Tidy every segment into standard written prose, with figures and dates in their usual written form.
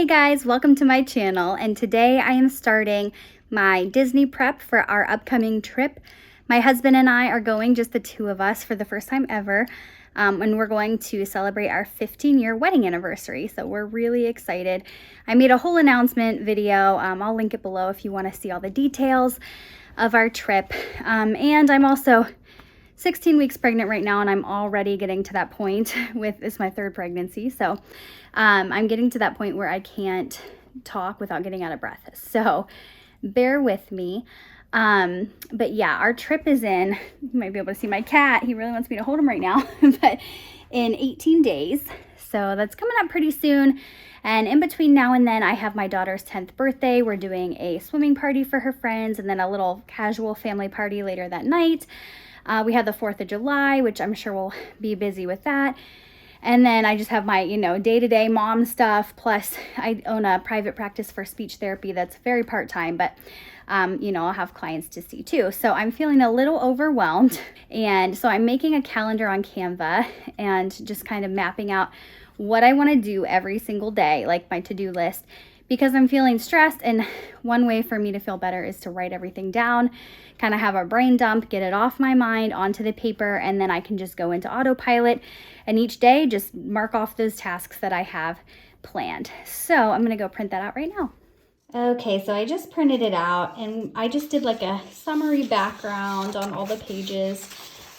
Hey guys, welcome to my channel, and today I am starting my Disney prep for our upcoming trip. My husband and I are going, just the two of us, for the first time ever, and we're going to celebrate our 15-year wedding anniversary, so we're really excited. I made a whole announcement video. I'll link it below if you want to see all the details of our trip, and I'm also 16 weeks pregnant right now, and I'm already getting to that point it's my third pregnancy. So I'm getting to that point where I can't talk without getting out of breath. So bear with me. But yeah, our trip is in, you might be able to see my cat. He really wants me to hold him right now, but in 18 days. So that's coming up pretty soon. And in between now and then, I have my daughter's 10th birthday. We're doing a swimming party for her friends and then a little casual family party later that night. We have the 4th of July, which I'm sure we'll be busy with that. And then I just have my, day-to-day mom stuff. Plus, I own a private practice for speech therapy that's very part-time, but, I'll have clients to see too. So I'm feeling a little overwhelmed. And so I'm making a calendar on Canva and just kind of mapping out what I want to do every single day, like my to-do list, because I'm feeling stressed. And one way for me to feel better is to write everything down, kind of have a brain dump, get it off my mind onto the paper, and then I can just go into autopilot and each day just mark off those tasks that I have planned. So I'm gonna go print that out right now. Okay, so I just printed it out and I just did like a summary background on all the pages.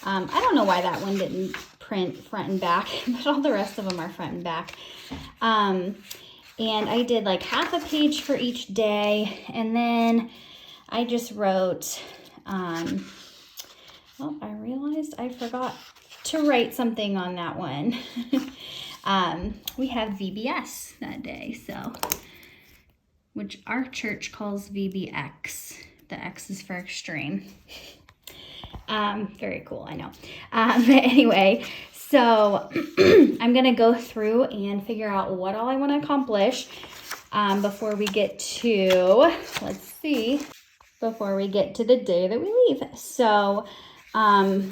I don't know why that one didn't print front and back, but all the rest of them are front and back. And I did like half a page for each day, and then I just wrote, I realized I forgot to write something on that one. We have VBS that day, so, which our church calls VBX. The X is for extreme. Very cool, I know. But anyway, so I'm gonna go through and figure out what all I want to accomplish before we get to, before we get to the day that we leave. So, and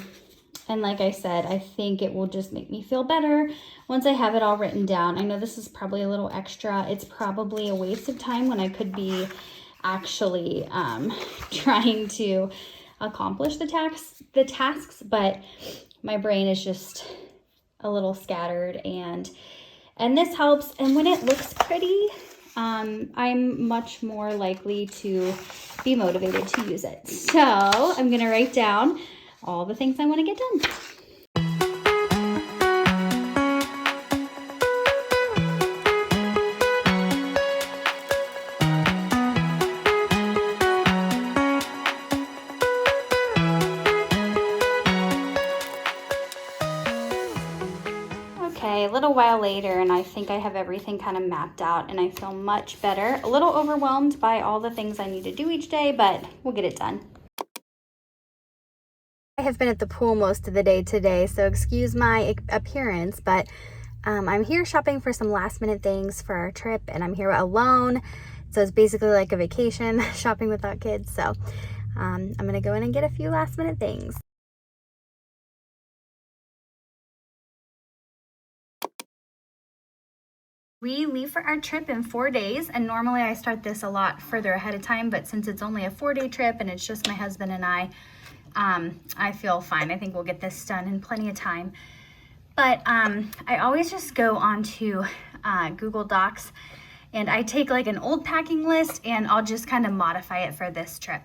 like I said, I think it will just make me feel better once I have it all written down. I know this is probably a little extra. It's probably a waste of time when I could be actually trying to accomplish the tasks, but my brain is just a little scattered, and this helps. And when it looks pretty, I'm much more likely to be motivated to use it. So I'm gonna write down all the things I want to get done. Okay, a little while later, and I think I have everything kind of mapped out, and I feel much better. A little overwhelmed by all the things I need to do each day, but we'll get it done. I have been at the pool most of the day today, so excuse my appearance, but I'm here shopping for some last minute things for our trip, and I'm here alone, so it's basically like a vacation shopping without kids. So I'm gonna go in and get a few last minute things. We leave for our trip in 4 days, and normally I start this a lot further ahead of time, but since it's only a 4-day trip and it's just my husband and I feel fine. I think we'll get this done in plenty of time. But I always just go onto Google Docs, and I take like an old packing list and I'll just kind of modify it for this trip.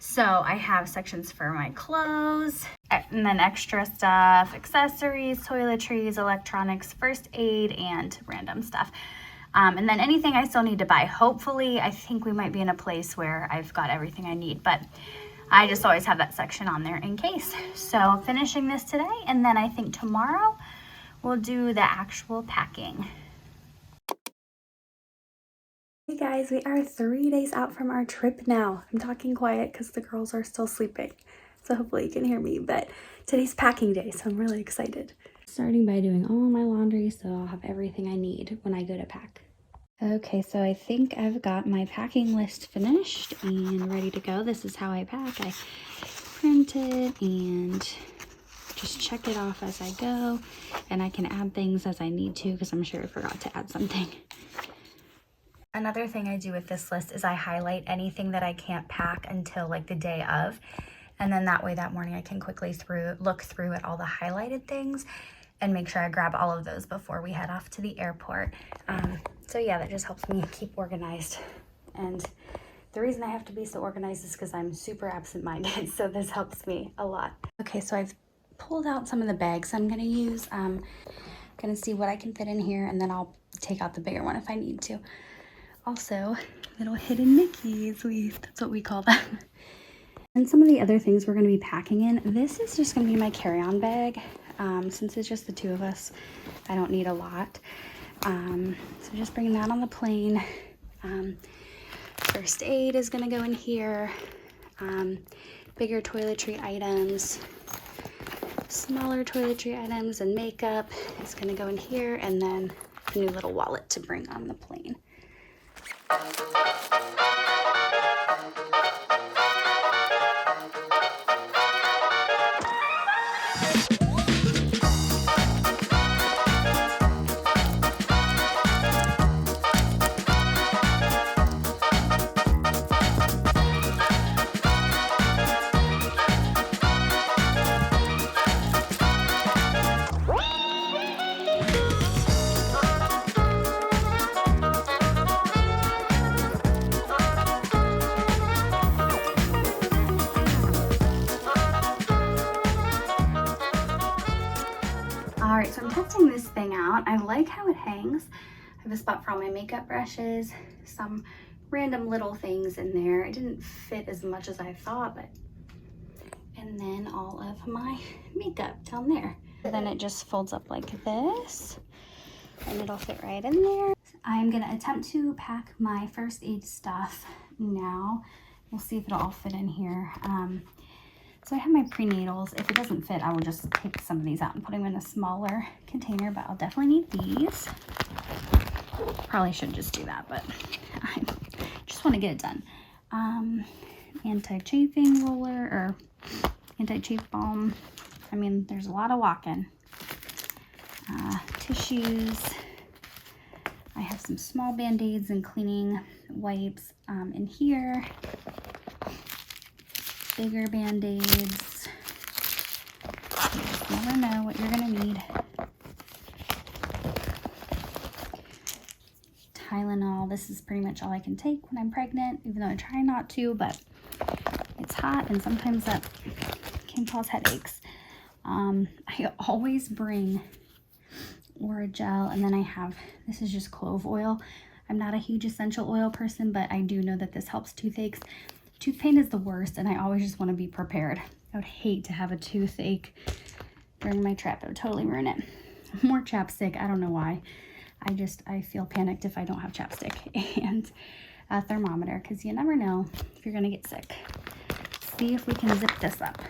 So I have sections for my clothes, and then extra stuff, accessories, toiletries, electronics, first aid, and random stuff. And then anything I still need to buy. Hopefully, I think we might be in a place where I've got everything I need, but I just always have that section on there in case. So finishing this today, and then I think tomorrow we'll do the actual packing. Hey guys, we are 3 days out from our trip now. I'm talking quiet because the girls are still sleeping, so hopefully you can hear me, but today's packing day, so I'm really excited. Starting by doing all my laundry so I'll have everything I need when I go to pack. Okay, so I think I've got my packing list finished and ready to go. This is how I pack. I print it and just check it off as I go, and I can add things as I need to because I'm sure I forgot to add something. Another thing I do with this list is I highlight anything that I can't pack until like the day of. And then that way that morning I can quickly look through at all the highlighted things and make sure I grab all of those before we head off to the airport. So yeah, that just helps me keep organized. And the reason I have to be so organized is because I'm super absent-minded, so this helps me a lot. Okay, so I've pulled out some of the bags I'm gonna use. Gonna see what I can fit in here, and then I'll take out the bigger one if I need to. Also, little hidden Mickeys, that's what we call them. And some of the other things we're gonna be packing in, this is just gonna be my carry-on bag. Since it's just the two of us, I don't need a lot. So just bringing that on the plane. First aid is gonna go in here. Bigger toiletry items, smaller toiletry items and makeup is gonna go in here, and then a new little wallet to bring on the plane. All right, so I'm testing this thing out. I like how it hangs. I have a spot for all my makeup brushes, some random little things in there. It didn't fit as much as I thought, but, and then all of my makeup down there. Then it just folds up like this, and it'll fit right in there. I'm gonna attempt to pack my first aid stuff now. We'll see if it'll all fit in here. So I have my prenatals. If it doesn't fit, I will just take some of these out and put them in a smaller container, but I'll definitely need these. Probably should just do that, but I just want to get it done. Anti-chafing roller or anti-chafe balm. I mean, there's a lot of walking. Tissues. I have some small band-aids and cleaning wipes in here. Bigger band-aids. You just never know what you're gonna need. Tylenol. This is pretty much all I can take when I'm pregnant, even though I try not to, but it's hot and sometimes that can cause headaches. I always bring Orajel, and then I have, this is just clove oil. I'm not a huge essential oil person, but I do know that this helps toothaches. Tooth pain is the worst, and I always just want to be prepared. I would hate to have a toothache during my trip. It would totally ruin it. More chapstick. I don't know why. I feel panicked if I don't have chapstick. And a thermometer, because you never know if you're going to get sick. Let's see if we can zip this up.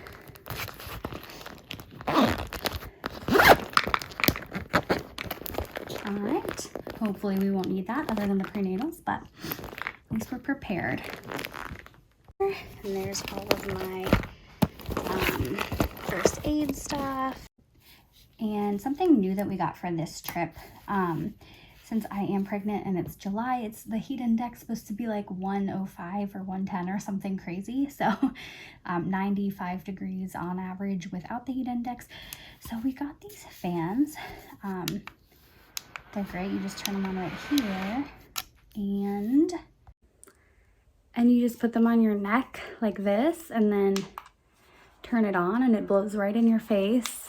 All right. Hopefully we won't need that other than the prenatals, but at least we're prepared. And there's all of my first aid stuff. And something new that we got for this trip, since I am pregnant and it's July, it's the heat index supposed to be like 105 or 110 or something crazy. So 95 degrees on average without the heat index. So we got these fans. They're great. You just turn them on right here, and you just put them on your neck like this, and then turn it on, and it blows right in your face.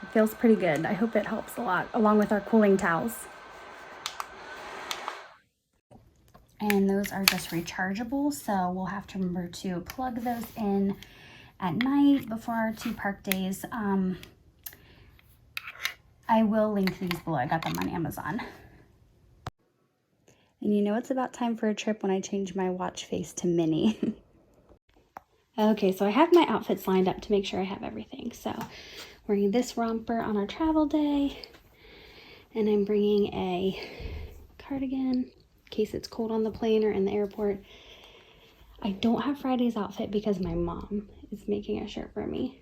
It feels pretty good. I hope it helps a lot, along with our cooling towels. And those are just rechargeable, so we'll have to remember to plug those in at night before our 2 park days. I will link these below. I got them on Amazon. And you know it's about time for a trip when I change my watch face to Minnie. Okay, so I have my outfits lined up to make sure I have everything. So wearing this romper on our travel day, and I'm bringing a cardigan in case it's cold on the plane or in the airport. I don't have Friday's outfit because my mom is making a shirt for me.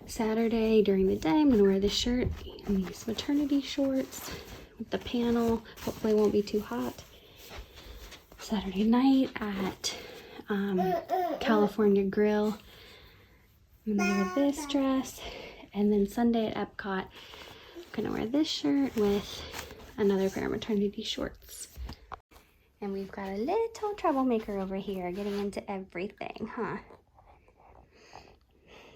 Saturday during the day, I'm gonna wear this shirt and these maternity shorts with the panel. Hopefully it won't be too hot. Saturday night at California Grill, I'm gonna wear this dress. And then Sunday at Epcot, I'm gonna wear this shirt with another pair of maternity shorts. And we've got a little troublemaker over here getting into everything, huh?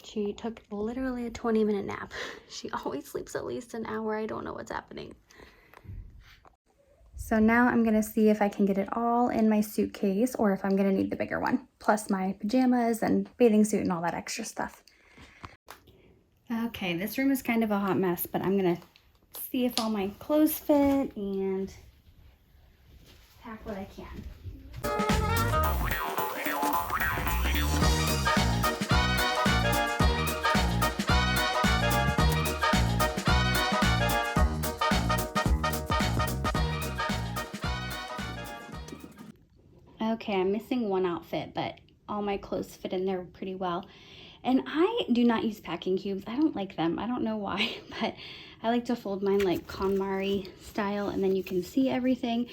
She took literally a 20-minute nap. She always sleeps at least an hour. I don't know what's happening. So now I'm gonna see if I can get it all in my suitcase or if I'm gonna need the bigger one, plus my pajamas and bathing suit and all that extra stuff. Okay, this room is kind of a hot mess, but I'm gonna see if all my clothes fit and pack what I can. Okay, I'm missing one outfit, but all my clothes fit in there pretty well. And I do not use packing cubes. I don't like them. I don't know why, but I like to fold mine like KonMari style, and then you can see everything.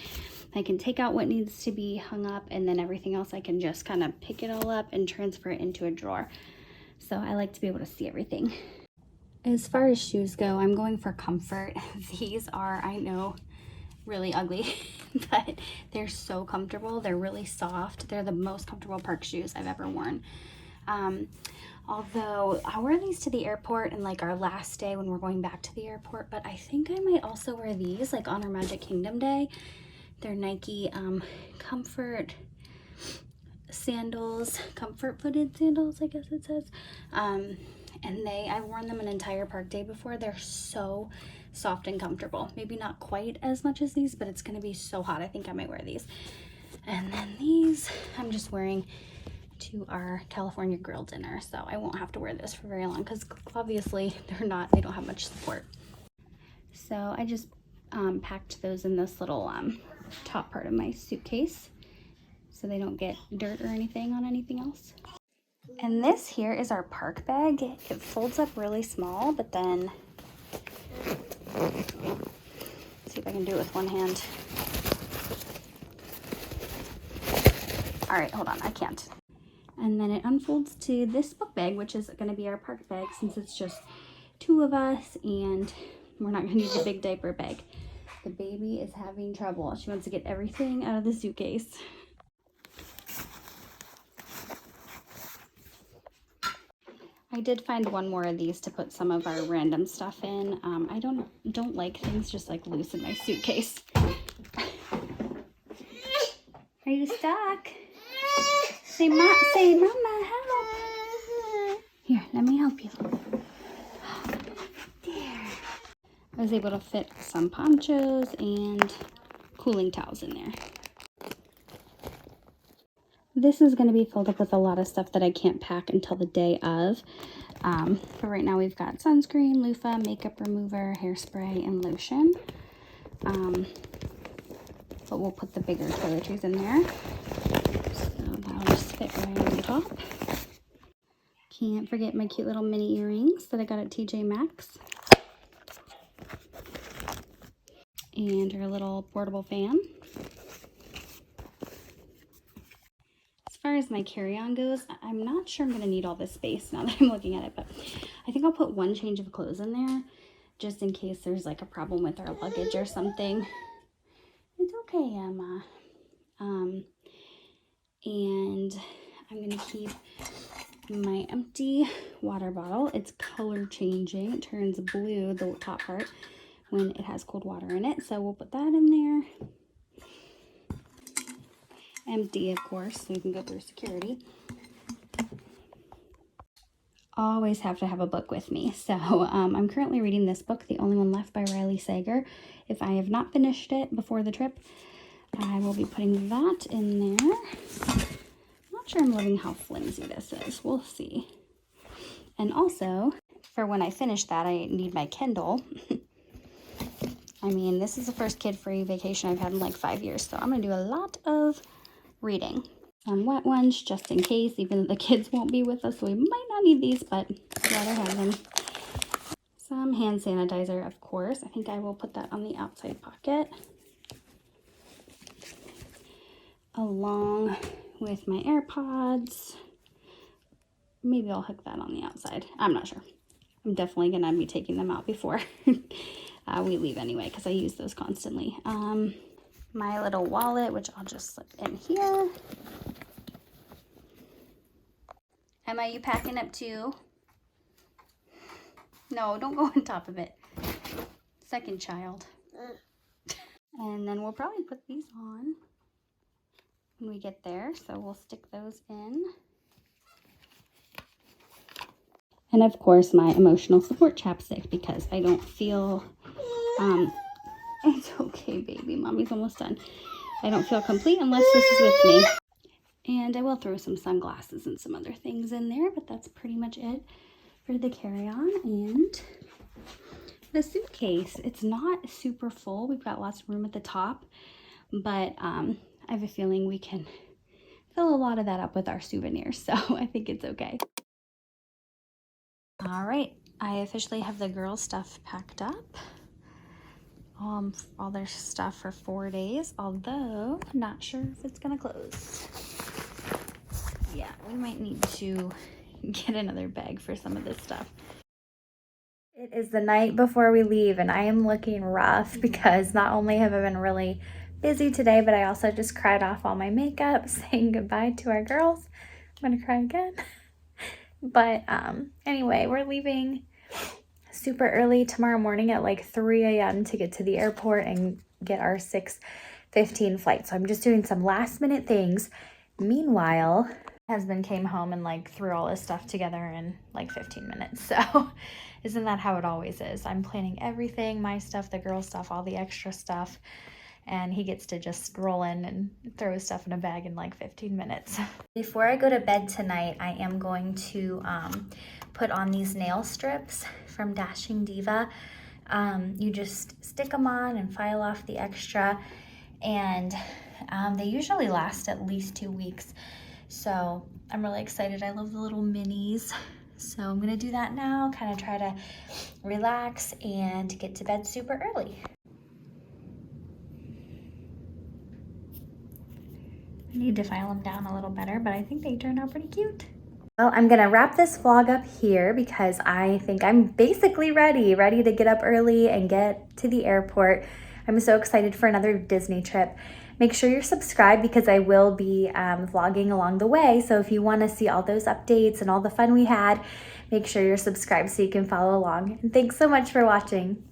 I can take out what needs to be hung up, and then everything else I can just kind of pick it all up and transfer it into a drawer. So I like to be able to see everything. As far as shoes go, I'm going for comfort. These are, I know, really ugly, but they're so comfortable. They're really soft. They're the most comfortable park shoes I've ever worn. Although I wear these to the airport and like our last day when we're going back to the airport, but I think I might also wear these like on our Magic Kingdom day. They're Nike comfort sandals, comfort footed sandals, I guess it says. And I've worn them an entire park day before. They're so soft and comfortable. Maybe not quite as much as these, but it's gonna be so hot. I think I might wear these. And then these I'm just wearing to our California Grill dinner, so I won't have to wear this for very long because obviously they don't have much support. So I just packed those in this little top part of my suitcase so they don't get dirt or anything on anything else. And this here is our park bag. It folds up really small, but then see if I can do it with one hand. All right, hold on, I can't. And then it unfolds to this book bag, which is going to be our park bag since it's just two of us and we're not going to use a big diaper bag. The baby is having trouble. She wants to get everything out of the suitcase. I did find one more of these to put some of our random stuff in. I don't like things just like loose in my suitcase. Are you stuck? Say, Mama, help. Here, let me help you. There. I was able to fit some ponchos and cooling towels in there. This is going to be filled up with a lot of stuff that I can't pack until the day of. But right now we've got sunscreen, loofah, makeup remover, hairspray, and lotion. But we'll put the bigger toiletries in there. So that'll just fit right on top. Can't forget my cute little mini earrings that I got at TJ Maxx. And our little portable fan. As far as my carry-on goes, I'm not sure I'm going to need all this space now that I'm looking at it, but I think I'll put one change of clothes in there just in case there's like a problem with our luggage or something. It's okay, Emma. And I'm going to keep my empty water bottle. It's color changing. It turns blue, the top part, when it has cold water in it. So we'll put that in there. Empty, of course, so we can go through security. Always have to have a book with me. So I'm currently reading this book, The Only One Left by Riley Sager. If I have not finished it before the trip, I will be putting that in there. Not sure I'm loving how flimsy this is. We'll see. And also, for when I finish that, I need my Kindle. I mean, this is the first kid-free vacation I've had in like 5 years, so I'm going to do a lot of reading. some wet ones just in case, even though the kids won't be with us, so we might not need these, but I'd rather have them. Some hand sanitizer, of course. I think I will put that on the outside pocket, along with my AirPods. Maybe I'll hook that on the outside. I'm not sure. I'm definitely gonna be taking them out before we leave anyway, because I use those constantly. My little wallet, which I'll just slip in here. Emma, you packing up too? No, don't go on top of it. Second child. And then we'll probably put these on when we get there, so we'll stick those in. And of course, my emotional support chapstick, because I don't feel, it's okay, baby. Mommy's almost done. I don't feel complete unless this is with me. And I will throw some sunglasses and some other things in there, but that's pretty much it for the carry-on. And the suitcase, it's not super full. We've got lots of room at the top, but I have a feeling we can fill a lot of that up with our souvenirs, so I think it's okay. All right, I officially have the girls' stuff packed up. All their stuff for 4 days, although I'm not sure if it's gonna close. Yeah, we might need to get another bag for some of this stuff. It is the night before we leave, and I am looking rough because not only have I been really busy today, but I also just cried off all my makeup saying goodbye to our girls. I'm gonna cry again. But anyway, we're leaving super early tomorrow morning at like 3 a.m. to get to the airport and get our 6:15 flight. So I'm just doing some last minute things. Meanwhile, husband came home and like threw all his stuff together in like 15 minutes. So isn't that how it always is? I'm planning everything, my stuff, the girls' stuff, all the extra stuff, and he gets to just roll in and throw his stuff in a bag in like 15 minutes. Before I go to bed tonight, I am going to put on these nail strips from Dashing Diva. You just stick them on and file off the extra, and they usually last at least 2 weeks. So I'm really excited. I love the little minis. So I'm gonna do that now, kind of try to relax and get to bed super early. I need to file them down a little better, but I think they turned out pretty cute. Well, I'm gonna wrap this vlog up here because I think I'm basically ready to get up early and get to the airport. I'm so excited for another Disney trip. Make sure you're subscribed because I will be vlogging along the way. So if you wanna see all those updates and all the fun we had, make sure you're subscribed so you can follow along. And thanks so much for watching.